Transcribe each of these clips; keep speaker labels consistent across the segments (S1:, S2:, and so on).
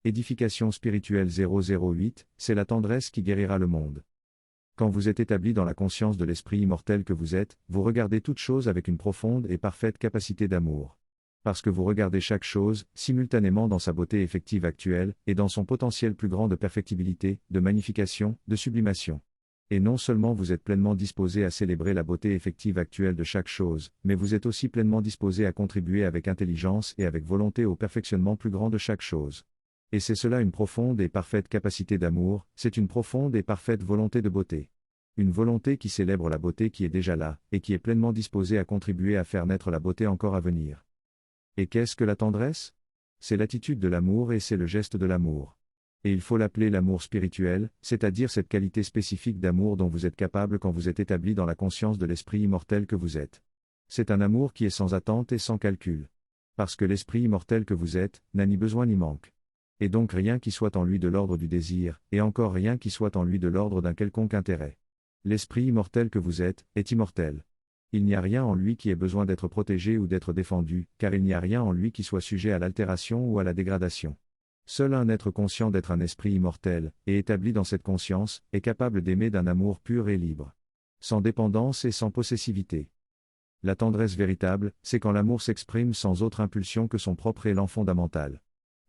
S1: Édification spirituelle 008, c'est la tendresse qui guérira le monde. Quand vous êtes établi dans la conscience de l'esprit immortel que vous êtes, vous regardez toute chose avec une profonde et parfaite capacité d'amour. Parce que vous regardez chaque chose, simultanément dans sa beauté effective actuelle, et dans son potentiel plus grand de perfectibilité, de magnification, de sublimation. Et non seulement vous êtes pleinement disposé à célébrer la beauté effective actuelle de chaque chose, mais vous êtes aussi pleinement disposé à contribuer avec intelligence et avec volonté au perfectionnement plus grand de chaque chose. Et c'est cela une profonde et parfaite capacité d'amour, c'est une profonde et parfaite volonté de beauté. Une volonté qui célèbre la beauté qui est déjà là, et qui est pleinement disposée à contribuer à faire naître la beauté encore à venir. Et qu'est-ce que la tendresse? C'est l'attitude de l'amour et c'est le geste de l'amour. Et il faut l'appeler l'amour spirituel, c'est-à-dire cette qualité spécifique d'amour dont vous êtes capable quand vous êtes établi dans la conscience de l'esprit immortel que vous êtes. C'est un amour qui est sans attente et sans calcul. Parce que l'esprit immortel que vous êtes, n'a ni besoin ni manque. Et donc rien qui soit en lui de l'ordre du désir, et encore rien qui soit en lui de l'ordre d'un quelconque intérêt. L'esprit immortel que vous êtes, est immortel. Il n'y a rien en lui qui ait besoin d'être protégé ou d'être défendu, car il n'y a rien en lui qui soit sujet à l'altération ou à la dégradation. Seul un être conscient d'être un esprit immortel, et établi dans cette conscience, est capable d'aimer d'un amour pur et libre. Sans dépendance et sans possessivité. La tendresse véritable, c'est quand l'amour s'exprime sans autre impulsion que son propre élan fondamental.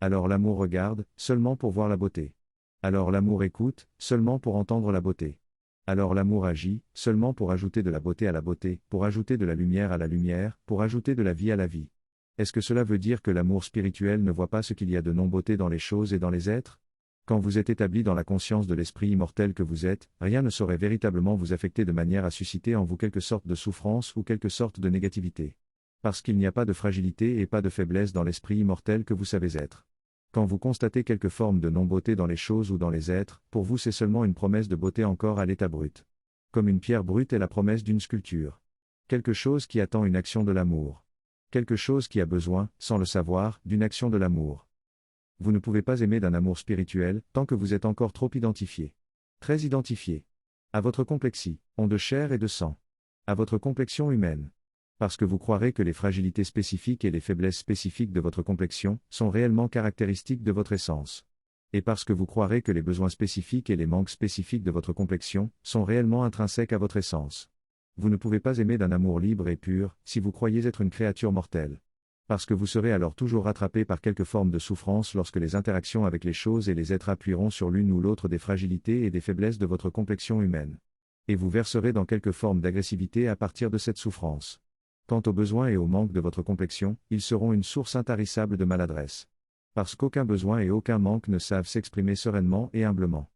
S1: Alors l'amour regarde, seulement pour voir la beauté. Alors l'amour écoute, seulement pour entendre la beauté. Alors l'amour agit, seulement pour ajouter de la beauté à la beauté, pour ajouter de la lumière à la lumière, pour ajouter de la vie à la vie. Est-ce que cela veut dire que l'amour spirituel ne voit pas ce qu'il y a de non-beauté dans les choses et dans les êtres? Quand vous êtes établi dans la conscience de l'esprit immortel que vous êtes, rien ne saurait véritablement vous affecter de manière à susciter en vous quelque sorte de souffrance ou quelque sorte de négativité. Parce qu'il n'y a pas de fragilité et pas de faiblesse dans l'esprit immortel que vous savez être. Quand vous constatez quelque forme de non-beauté dans les choses ou dans les êtres, pour vous c'est seulement une promesse de beauté encore à l'état brut. Comme une pierre brute est la promesse d'une sculpture. Quelque chose qui attend une action de l'amour. Quelque chose qui a besoin, sans le savoir, d'une action de l'amour. Vous ne pouvez pas aimer d'un amour spirituel, tant que vous êtes encore trop identifié. Très identifié. À votre complexie, ont de chair et de sang. À votre complexion humaine. Parce que vous croirez que les fragilités spécifiques et les faiblesses spécifiques de votre complexion sont réellement caractéristiques de votre essence. Et parce que vous croirez que les besoins spécifiques et les manques spécifiques de votre complexion sont réellement intrinsèques à votre essence. Vous ne pouvez pas aimer d'un amour libre et pur, si vous croyez être une créature mortelle. Parce que vous serez alors toujours rattrapé par quelque forme de souffrance lorsque les interactions avec les choses et les êtres appuieront sur l'une ou l'autre des fragilités et des faiblesses de votre complexion humaine. Et vous verserez dans quelque forme d'agressivité à partir de cette souffrance. Quant aux besoins et aux manques de votre complexion, ils seront une source intarissable de maladresse. Parce qu'aucun besoin et aucun manque ne savent s'exprimer sereinement et humblement.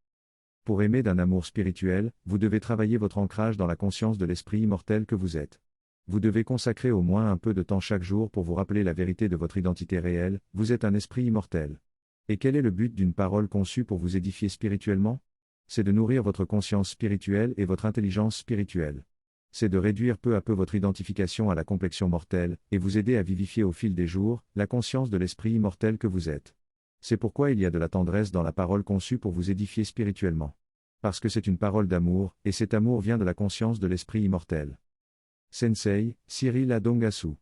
S1: Pour aimer d'un amour spirituel, vous devez travailler votre ancrage dans la conscience de l'esprit immortel que vous êtes. Vous devez consacrer au moins un peu de temps chaque jour pour vous rappeler la vérité de votre identité réelle, vous êtes un esprit immortel. Et quel est le but d'une parole conçue pour vous édifier spirituellement? C'est de nourrir votre conscience spirituelle et votre intelligence spirituelle. C'est de réduire peu à peu votre identification à la complexion mortelle, et vous aider à vivifier au fil des jours, la conscience de l'esprit immortel que vous êtes. C'est pourquoi il y a de la tendresse dans la parole conçue pour vous édifier spirituellement. Parce que c'est une parole d'amour, et cet amour vient de la conscience de l'esprit immortel. Sensei, Cyril Adongasu.